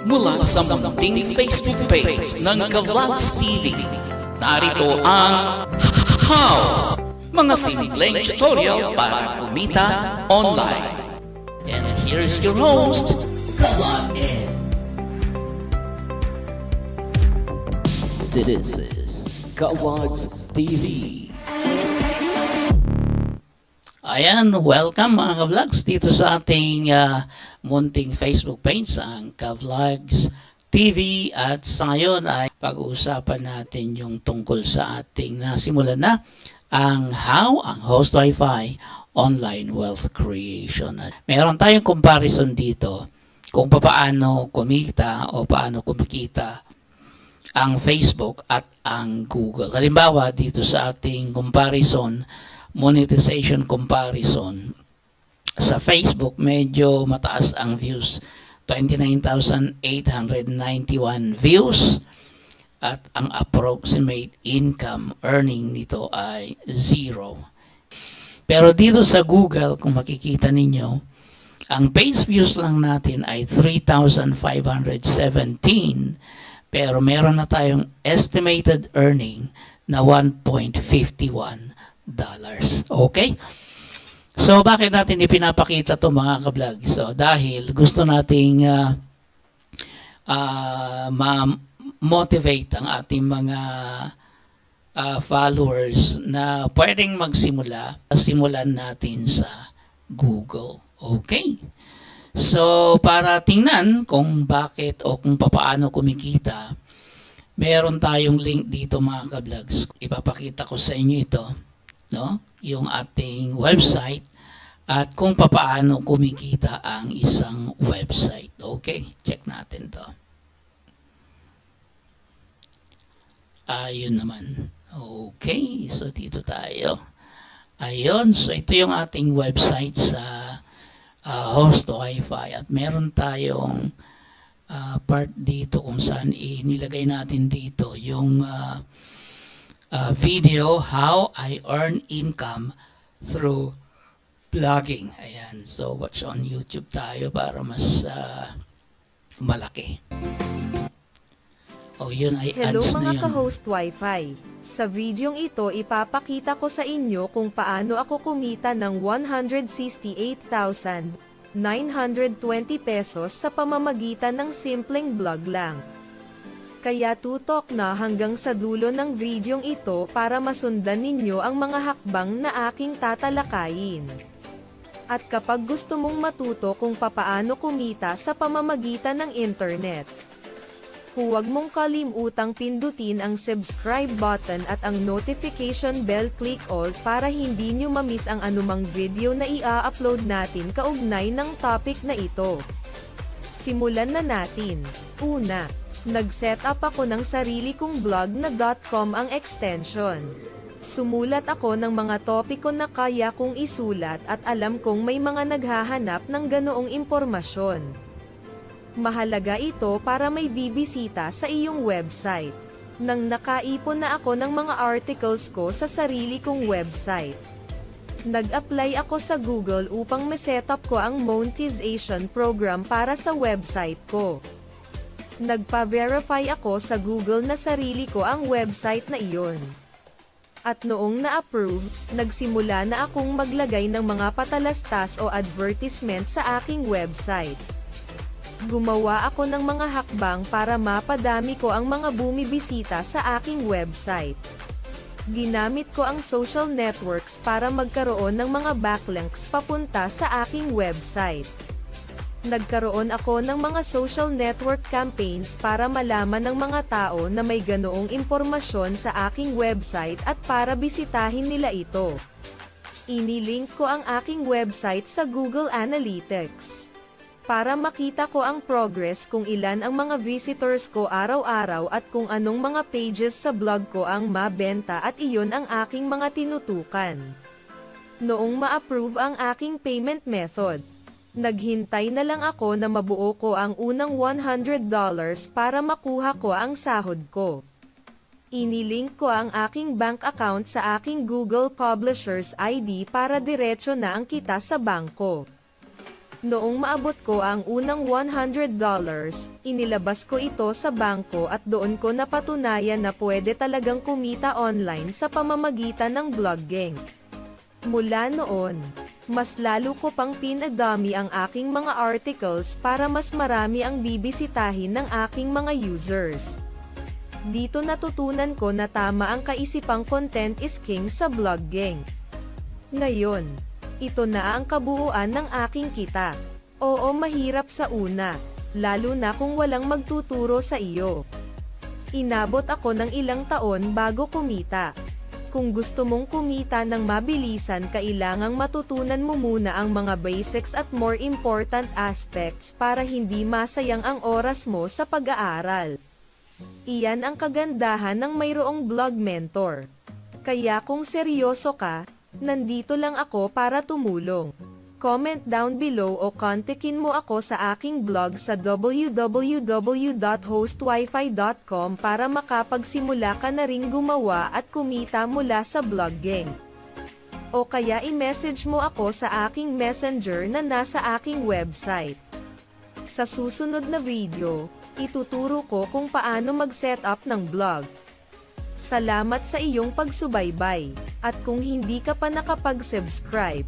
Mula sa munting Facebook page ng Ka-Vlogs TV, narito ang How! Mga simpleng tutorial para kumita online. And here's your host, Ka-Vlog Ed. This is Ka-Vlogs TV. Ayan, welcome mga ka-vlogs dito sa ating munting Facebook page, ang Ka-Vlogs TV. At sa ngayon ay pag-uusapan natin yung tungkol sa ating nasimulan na ang How, ang Host Wi-Fi Online Wealth Creation. At meron tayong comparison dito kung paano kumita o paano kumikita ang Facebook at ang Google. Halimbawa dito sa ating comparison, monetization comparison, sa Facebook medyo mataas ang views, 29,891 views, at ang approximate income earning nito ay 0. Pero dito sa Google, kung makikita ninyo, ang base views lang natin ay 3,517, pero meron na tayong estimated earning na $1.51. Okay? So, bakit natin ipinapakita ito mga ka-vlog? So, dahil gusto nating ma-motivate ang ating mga followers na pwedeng simulan natin sa Google. Okay? So, para tingnan kung bakit o kung paano kumikita, meron tayong link dito mga ka-vlogs. Ipapakita ko sa inyo ito, no? Yung ating website at kung paano kumikita ang isang website. Okay, check natin to. Ayun naman. Okay, so dito tayo. Ayun, so ito yung ating website sa Host Wi-Fi at meron tayong part dito kung saan inilagay natin dito yung video, How I Earn Income Through Blogging. Ayan, so watch on YouTube tayo para mas malaki. O yun ay Hello ads na mga yun. ka-host Wi-Fi. Sa videong ito ipapakita ko sa inyo kung paano ako kumita ng 168,920 pesos sa pamamagitan ng simpleng blog lang. Kaya tutok na hanggang sa dulo ng videong ito para masundan ninyo ang mga hakbang na aking tatalakayin. At kapag gusto mong matuto kung papaano kumita sa pamamagitan ng internet, huwag mong kalimutang pindutin ang subscribe button at ang notification bell, click all para hindi nyo mamiss ang anumang video na i-upload natin kaugnay ng topic na ito. Simulan na natin. Una, nag-set up ako ng sarili kong blog na .com ang extension. Sumulat ako ng mga topiko na kaya kong isulat at alam kong may mga naghahanap ng ganoong impormasyon. Mahalaga ito para may bibisita sa iyong website. Nang nakaipon na ako ng mga articles ko sa sarili kong website, nag-apply ako sa Google upang ma-setup ko ang monetization program para sa website ko. Nagpa-verify ako sa Google na sarili ko ang website na iyon. At noong na-approve, nagsimula na akong maglagay ng mga patalastas o advertisement sa aking website. Gumawa ako ng mga hakbang para mapadami ko ang mga bumibisita sa aking website. Ginamit ko ang social networks para magkaroon ng mga backlinks papunta sa aking website. Nagkaroon ako ng mga social network campaigns para malaman ng mga tao na may ganoong impormasyon sa aking website at para bisitahin nila ito. Inilink ko ang aking website sa Google Analytics para makita ko ang progress kung ilan ang mga visitors ko araw-araw at kung anong mga pages sa blog ko ang mabenta, at iyon ang aking mga tinutukan. Noong ma-approve ang aking payment method, naghintay na lang ako na mabuo ko ang unang $100 para makuha ko ang sahod ko. Inilink ko ang aking bank account sa aking Google Publishers ID para diretso na ang kita sa bangko. Noong maabot ko ang unang $100, inilabas ko ito sa bangko at doon ko napatunayan na pwede talagang kumita online sa pamamagitan ng blogging. Mula noon, mas lalo ko pang pinadami ang aking mga articles para mas marami ang bibisitahin ng aking mga users. Dito natutunan ko na tama ang kaisipang content is king sa blogging. Ngayon, ito na ang kabuuan ng aking kita. Oo, mahirap sa una, lalo na kung walang magtuturo sa iyo. Inabot ako ng ilang taon bago kumita. Kung gusto mong kumita ng mabilisan, kailangang matutunan mo muna ang mga basics at more important aspects para hindi masayang ang oras mo sa pag-aaral. Iyan ang kagandahan ng mayroong blog mentor. Kaya kung seryoso ka, nandito lang ako para tumulong. Comment down below o kontakin mo ako sa aking blog sa www.hostwifi.com para makapagsimula ka na ring gumawa at kumita mula sa blogging. O kaya i-message mo ako sa aking messenger na nasa aking website. Sa susunod na video, ituturo ko kung paano mag-set up ng blog. Salamat sa iyong pagsubaybay. At kung hindi ka pa nakapag-subscribe,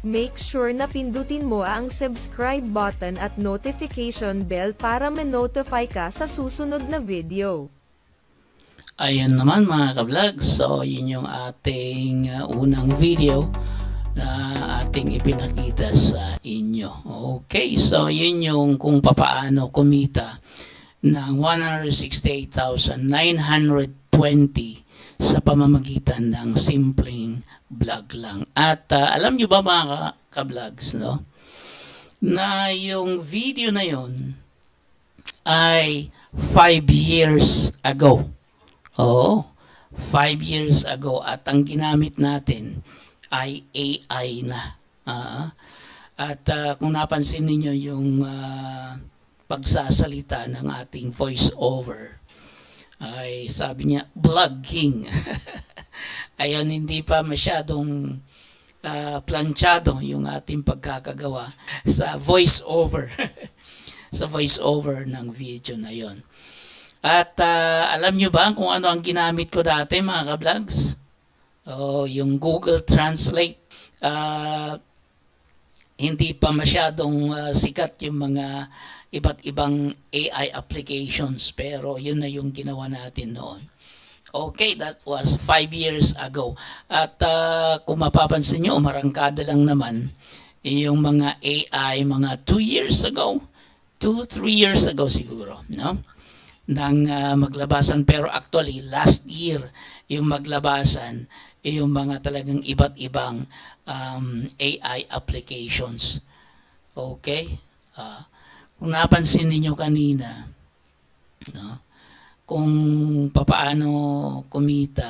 make sure na pindutin mo ang subscribe button at notification bell para ma-notify ka sa susunod na video. Ayan naman mga ka-vlogs, so yun yung ating unang video na ating ipinakita sa inyo. Okay, so yun yung kung papaano kumita ng 168,920 sa pamamagitan ng simpleng vlog lang. At alam nyo ba mga ka-vlogs, no, na yung video na yon ay 5 years ago. Oo, 5 years ago. At ang ginamit natin ay AI na. At kung napansin niyo yung pagsasalita ng ating voice over, ay sabi niya, blogging. Ayan, hindi pa masyadong planchado yung ating pagkakagawa sa voice over. Sa voice over ng video na yon. At alam nyo ba kung ano ang ginamit ko dati mga ka-vlogs? Yung Google Translate. Hindi pa masyadong sikat yung mga iba't ibang AI applications, pero yun na yung ginawa natin noon. Okay, that was 5 years ago. At kung mapapansin nyo, umarangkada lang naman yung mga AI mga 2 years ago, 2-3 years ago siguro, no? Nang maglabasan, pero actually last year yung maglabasan yung mga talagang iba't ibang AI applications. Okay? Kung napansin niyo kanina, no, kung papaano kumita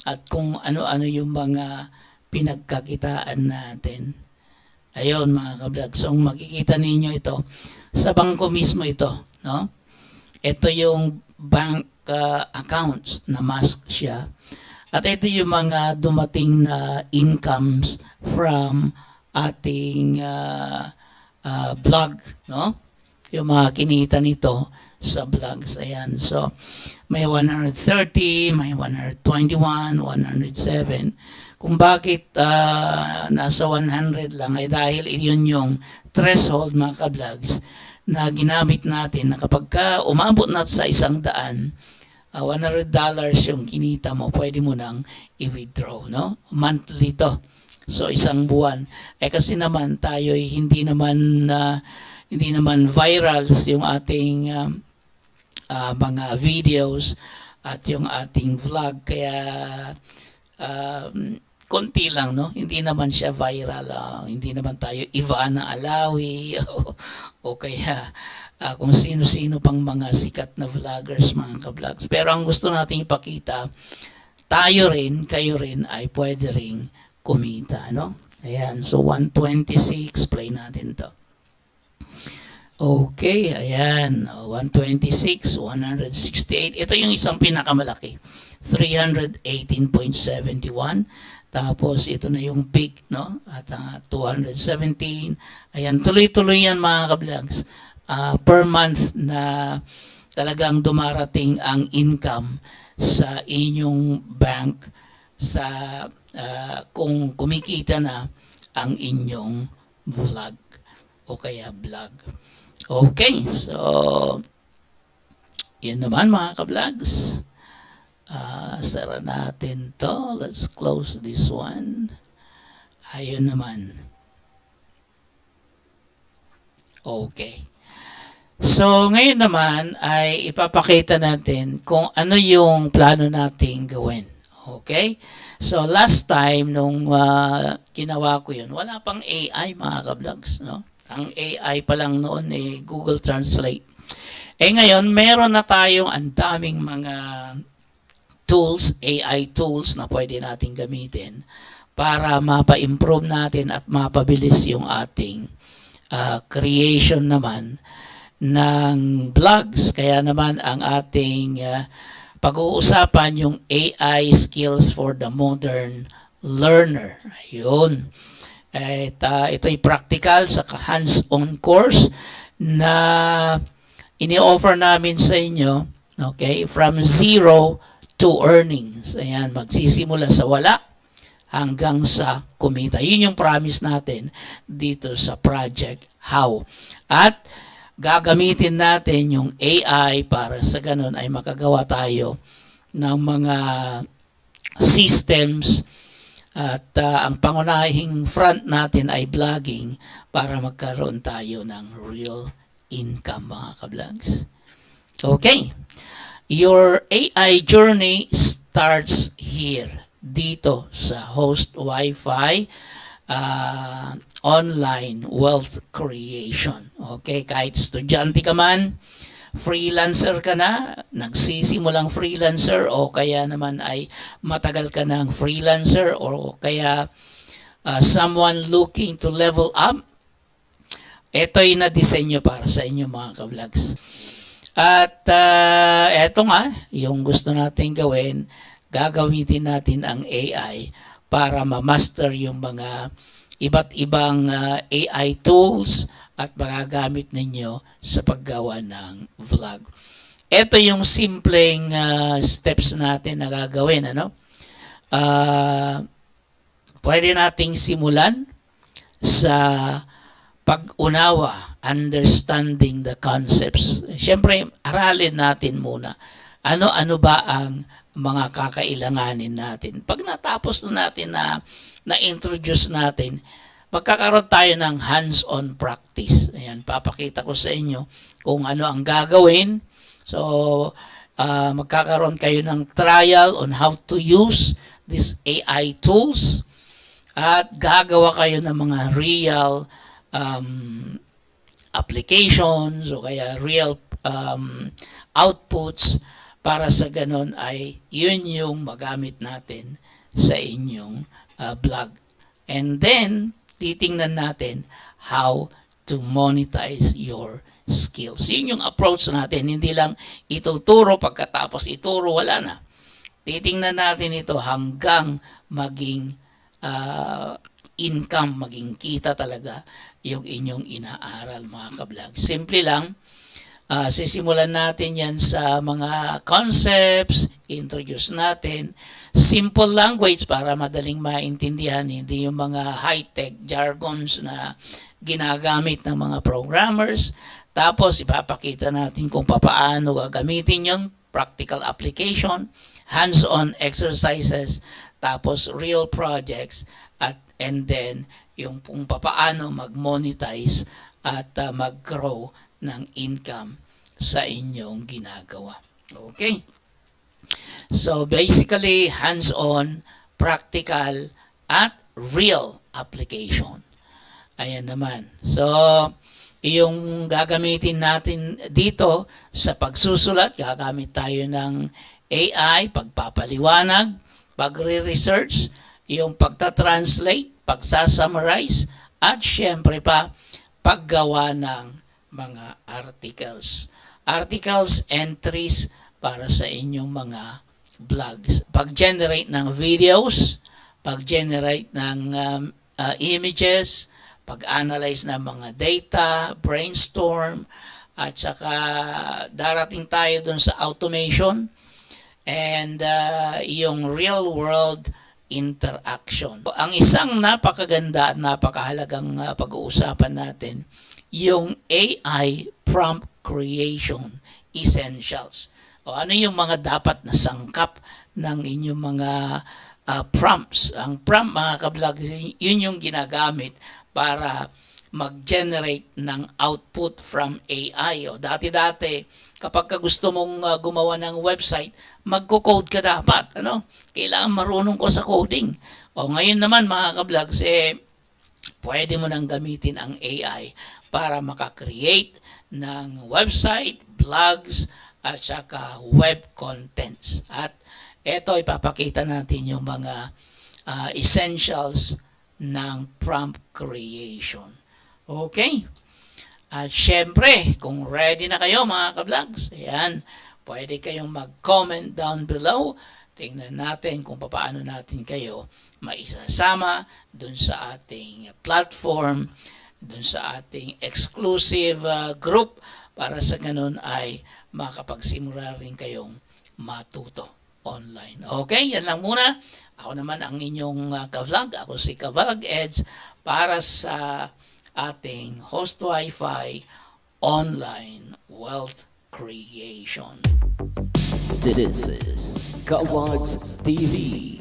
at kung ano-ano yung mga pinagkakitaan natin. Ayun mga ka-vlog. So makikita ninyo ito sa bangko mismo ito, no? Ito yung bank accounts na mask siya. At ito yung mga dumating na incomes from ating blog, no? Yung mga kinita nito sa vlogs. Ayan. So, may 130, may 121, 107. Kung bakit nasa 100 lang ay dahil yun yung threshold mga ka-vlogs na ginamit natin na kapag umabot na sa 100, $100 yung kinita mo, pwede mo nang i-withdraw, no? Monthly to. So, isang buwan. Kasi naman tayo hindi naman viral yung ating mga videos at yung ating vlog. Kaya, konti lang, no? Hindi naman siya viral. Hindi naman tayo Ivana Alawi o kaya kung sino-sino pang mga sikat na vloggers, mga ka-vlogs. Pero ang gusto nating ipakita, tayo rin, kayo rin ay pwede ring kumita, no? Ayan, so 126, play natin to. Okay, ayan, 126, 168. Ito yung isang pinakamalaki. 318.71. Tapos ito na yung peak, no? At 217. Ayan, tuloy-tuloy yan mga kablags. Per month na talagang dumarating ang income sa inyong bank sa kung kumikita na ang inyong vlog o kaya vlog. Okay, so yun naman mga kablags. Sara natin to. Let's close this one. Ayun naman. Okay. So, ngayon naman ay ipapakita natin kung ano yung plano nating gawin. Okay? So, last time nung ginawa ko yun, wala pang AI mga kablogs, no? Ang AI pa lang noon Google Translate. Ngayon, meron na tayong ang daming mga tools, AI tools na pwede natin gamitin para mapa-improve natin at mapabilis yung ating creation naman ng vlogs. Kaya naman ang ating pag-uusapan yung AI skills for the modern learner. Ayun. Ito'y practical sa hands-on course na ini-offer namin sa inyo, okay, from zero to earnings. Ayan, magsisimula sa wala hanggang sa kumita. Yun yung promise natin dito sa Project How. At gagamitin natin yung AI para sa ganun ay makagawa tayo ng mga systems at ang pangunahing front natin ay vlogging para magkaroon tayo ng real income mga kablogs. Okay. Your AI journey starts here, dito sa Host Wi-Fi online wealth creation. Okay, kahit estudyante ka man, freelancer ka na, nagsisimulang freelancer o kaya naman ay matagal ka ng freelancer o kaya someone looking to level up, ito'y na-disenyo para sa inyo mga ka-vlogs. At eto nga, yung gusto natin gawin, gagamitin natin ang AI para ma-master yung mga iba't ibang AI tools at magagamit ninyo sa paggawa ng vlog. Ito yung simpleng steps natin na gagawin. Pwede nating simulan sa pag-unawa, understanding the concepts. Siyempre, aralin natin muna. Ano-ano ba ang mga kakailanganin natin? Pag natapos na natin na-introduce natin, magkakaroon tayo ng hands-on practice. Ayan, papakita ko sa inyo kung ano ang gagawin. So, magkakaroon kayo ng trial on how to use these AI tools at gagawa kayo ng mga real applications o kaya real outputs para sa ganon ay yun yung magamit natin sa inyong blog. And then, titingnan natin how to monetize your skills. Yun yung approach natin. Hindi lang ituturo, pagkatapos ituro, wala na. Titingnan natin ito hanggang maging income, maging kita talaga yung inyong inaaral mga ka-vlog. Simple lang, sisimulan natin yan sa mga concepts, introduce natin, simple language para madaling maintindihan, hindi yung mga high-tech jargons na ginagamit ng mga programmers. Tapos ipapakita natin kung paano gagamitin yung practical application, hands-on exercises, tapos real projects, and then yung kung paano mag-monetize at mag-grow ng income sa inyong ginagawa. Okay? So basically, hands-on, practical, at real application. Ayan naman. So, yung gagamitin natin dito sa pagsusulat, gagamit tayo ng AI, pagpapaliwanag, pagre-research, yung pagta-translate, pagsa-summarize, at syempre pa, paggawa ng mga articles. Articles, entries para sa inyong mga vlogs. Pag-generate ng videos, pag-generate ng images, pag-analyze ng mga data, brainstorm, at saka darating tayo dun sa automation and yung real world interaction. Ang isang napakaganda at napakahalagang pag-uusapan natin, yung AI prompt creation essentials. O ano yung mga dapat na sangkap ng inyong mga prompts. Ang prompt, mga kablog, yun yung ginagamit para mag-generate ng output from AI. O dati-dati, kapag gusto mong gumawa ng website, magko-code ka dapat. Kailangan marunong ko sa coding. O ngayon naman, mga kablogs, pwede mo nang gamitin ang AI para makakreate ng website, blogs, at saka web contents. At ito, ipapakita natin yung mga essentials ng prompt creation. Okay? At syempre, kung ready na kayo mga ka-vlogs, ayan, pwede kayong mag-comment down below. Tingnan natin kung paano natin kayo maisasama dun sa ating platform, dun sa ating exclusive group para sa ganun ay makapagsimula rin kayong matuto online. Okay, yan lang muna. Ako naman ang inyong ka-vlog. Ako si Ka-Vlog Eds para sa ating Host Wi-Fi online wealth creation. This is Ka-Vlogs TV.